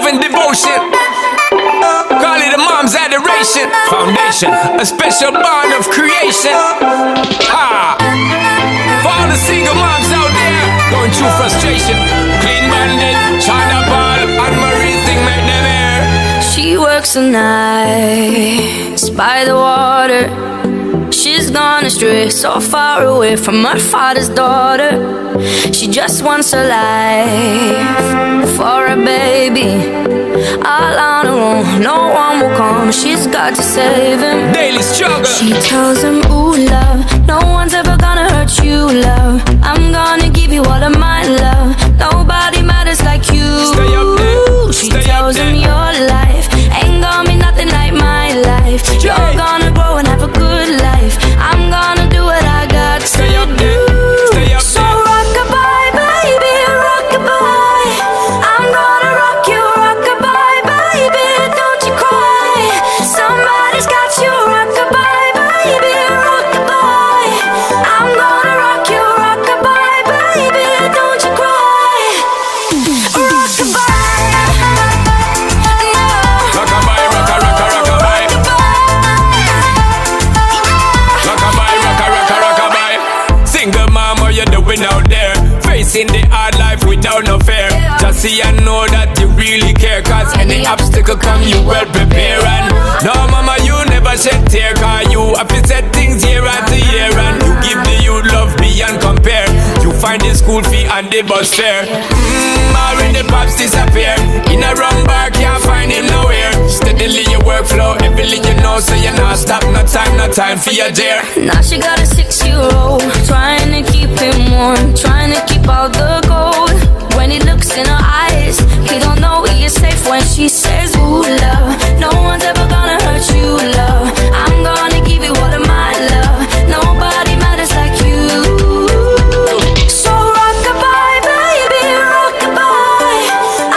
and devotion. Call it a mom's adoration. Foundation, a special bond of creation. Ah, for all the single moms out there going through frustration. Clean Bandit, China Ball, and Marie thing make them air. She works the nights by the water. She's gone astray, so far away from her father's daughter. She just wants a life for a baby. All on her own, no one will come. She's got to save him. Daily struggle. She tells him, ooh, love, no one's ever gonna hurt you, love. I'm gonna give you all of my love. Nobody matters like you. Stay up there. She Stay tells up there. him your life ain't gonna be nothing like my life. You're gonna grow and have a good life. I'm gonna do what I got Stay to up do. there. Stay up So there. rock-a-bye, baby, rock-a-bye. I'm gonna rock you, rock-a-bye, baby. Don't you cry. Somebody's got you, rock-a-bye, baby, rock-a-bye. I'm gonna rock you, rock-a-bye, baby. Don't you cry. Rock-a-bye. Rockabye, rocka, rocka, rockabye. Rockabye, rocka, rocka, rockabye. Single mom, what you doing out there? Facing the hard life without no fear. Just see and know that you really care. Cause any obstacle come, you well prepare. And no mama, you never shed tear. Cause you have to set things year after year. And you give the youth love beyond compare. You find the school fee and the bus fare. Already pops disappear. In a wrong bar, can't find him nowhere. Steadily your workflow, everything you know. So you not stop, no time for your dear. Now she got a 6-year-old, trying to keep him warm, trying to keep out the cold. When he looks in her eyes, he don't know he is safe when she says, ooh, love, no one's ever gonna hurt you, love. I'm gonna give you all of my love. Nobody matters like you. So rock-a-bye, baby, rock-a-bye.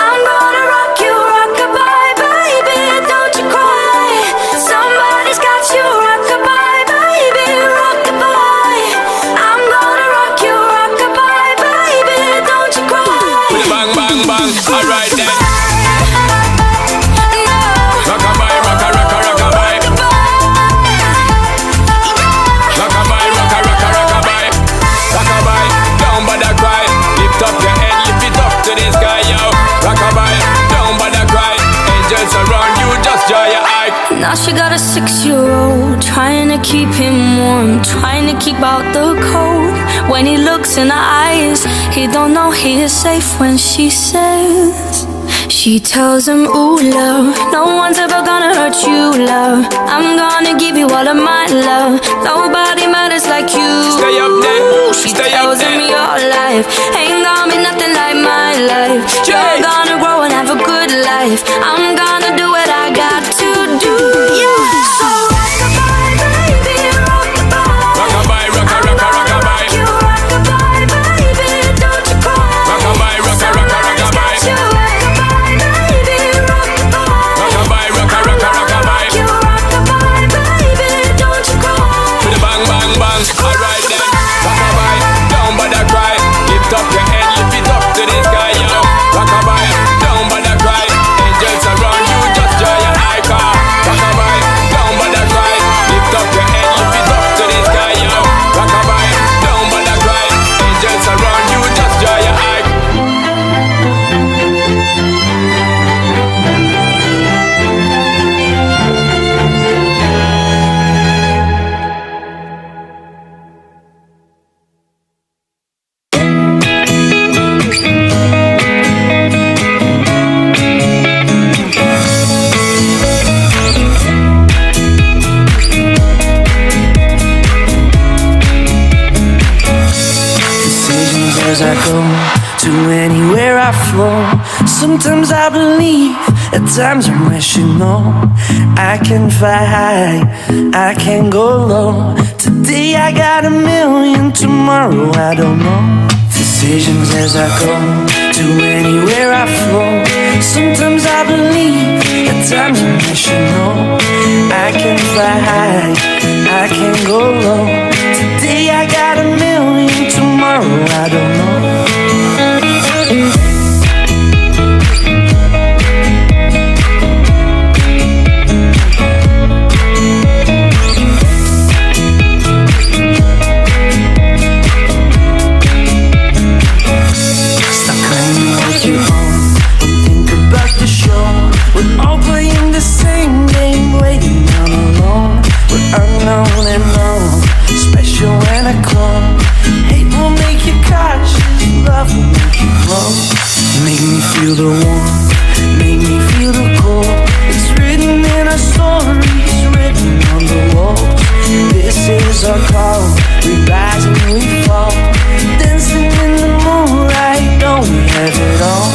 I'm gonna rock you, rock-a-bye, baby. Don't you cry. Somebody's got you, rock-a-bye, baby, rock-a-bye. I'm gonna rock you, rock-a-bye, baby. Don't you cry. With a bang, bang, bang. Alright then. Rockabye, rocka, rocka, rockabye. Rockabye, rocka, rocka, rockabye. Rockabye, don't bother cry. Lift up your head, lift it up to the sky, yo. Rockabye, don't bother cry. Angels around you, just joy your eye. Now she got a 6-year-old, trying to keep him warm, trying to keep out the cold. When he looks in her eyes, he don't know he is safe when she says. She tells him, ooh, love, no one's ever gonna hurt you, love. I'm gonna give you all of my love. Nobody matters like you. Stay up there. She Stay up tells him there. your life ain't gonna be nothing like my life. You're gonna grow and have a good life. I'm gonna do what I got to do. So rock-a-bye, baby, rock-a-bye. Rockabye, rocka, rocka, rockabye. You rock-a-bye, baby, don't you cry. Rockabye, rocka, rocka, rockabye. You rock-a-bye, baby, rock-a-bye. Rockabye, rocka, rocka, rockabye. You rock-a-bye, baby, don't you cry. With a bang, bang, bang. Alright then. Rockabye, don't bother cry. Lift up your head, lift it up to the sky, yo. Rockabye, don't bother cry. Angels around you, just joy your eye car. Rockabye, don't bother cry. Lift up your head, lift it up to the sky, yo. Rockabye, don't bother cry. Angels around you, just joy your eye. Decisions as I go to anywhere I flow. Sometimes I believe, at times I'm wishing no. I can fly high, I can go low. Today I got a million, tomorrow I don't know. Decisions as I go to anywhere I flow. Sometimes I believe, at times I'm wishing no. I can fly high, I can go low. Today I got a million, tomorrow I don't know. feel the warmth, make me feel the cold. It's written in our stories, written on the walls. This is our call, we rise and we fall. Dancing in the moonlight, don't we have it all?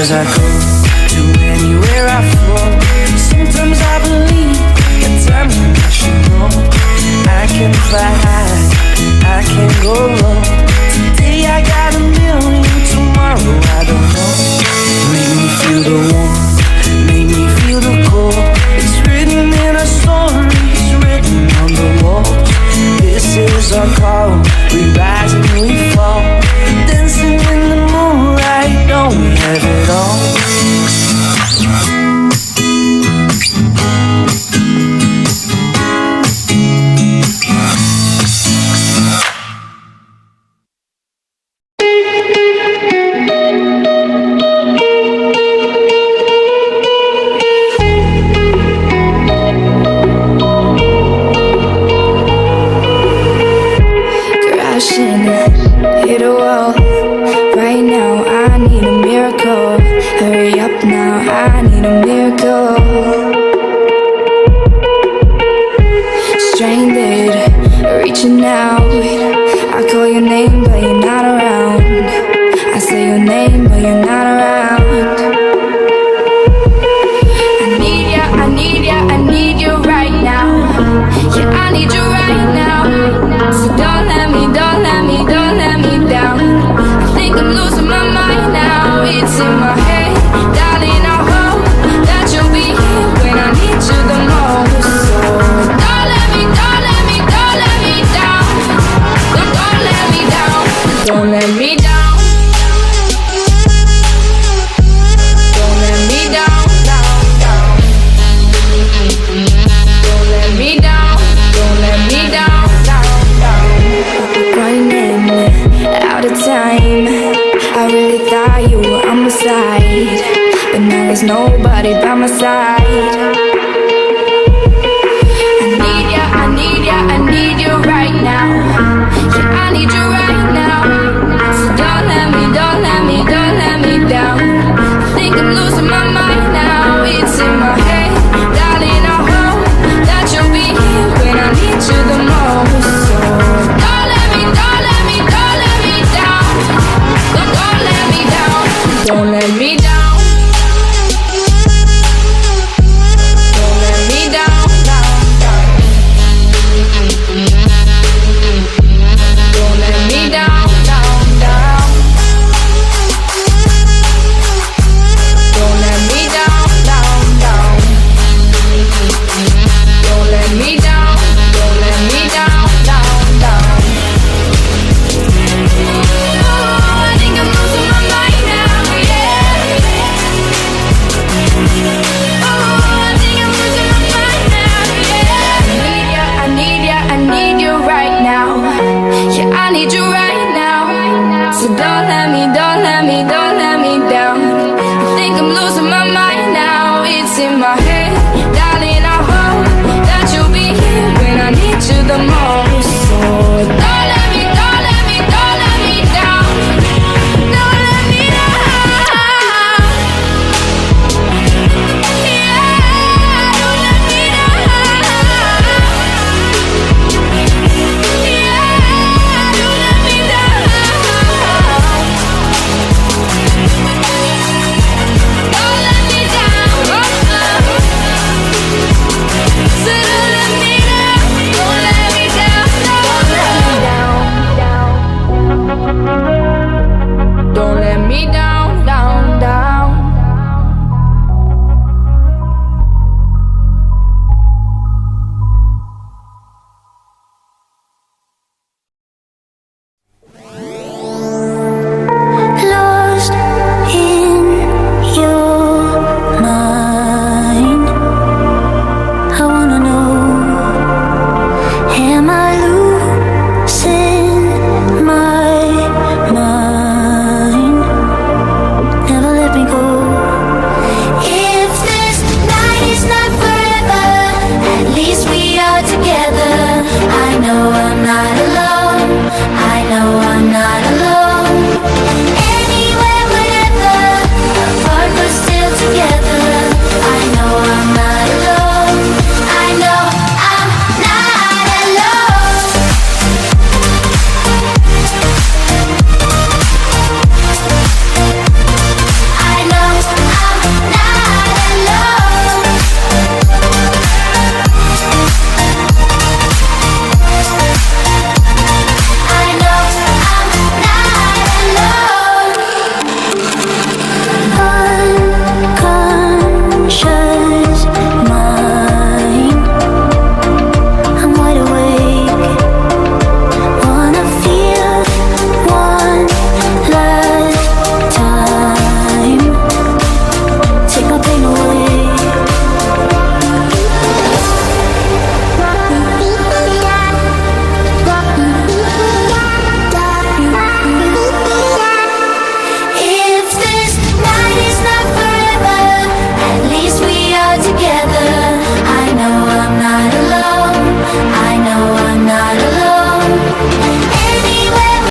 As I go to anywhere I flow, sometimes I believe, at times I wish you know. I can fly high, I can go low. Today I got a million, tomorrow I don't know. Make me feel the warmth, make me feel the cold. It's written in our stories, written on the walls. This is our call, we rise and we fall. Dancing in the moonlight, don't we have it all? Crashing, hit a wall. Right now, I need a miracle. Hurry up now, I need a miracle. Stranded, reaching out. I call your name, but you're not around. I say your name, but you're not around. I need ya, I need ya, I need you right now. Yeah, I need you right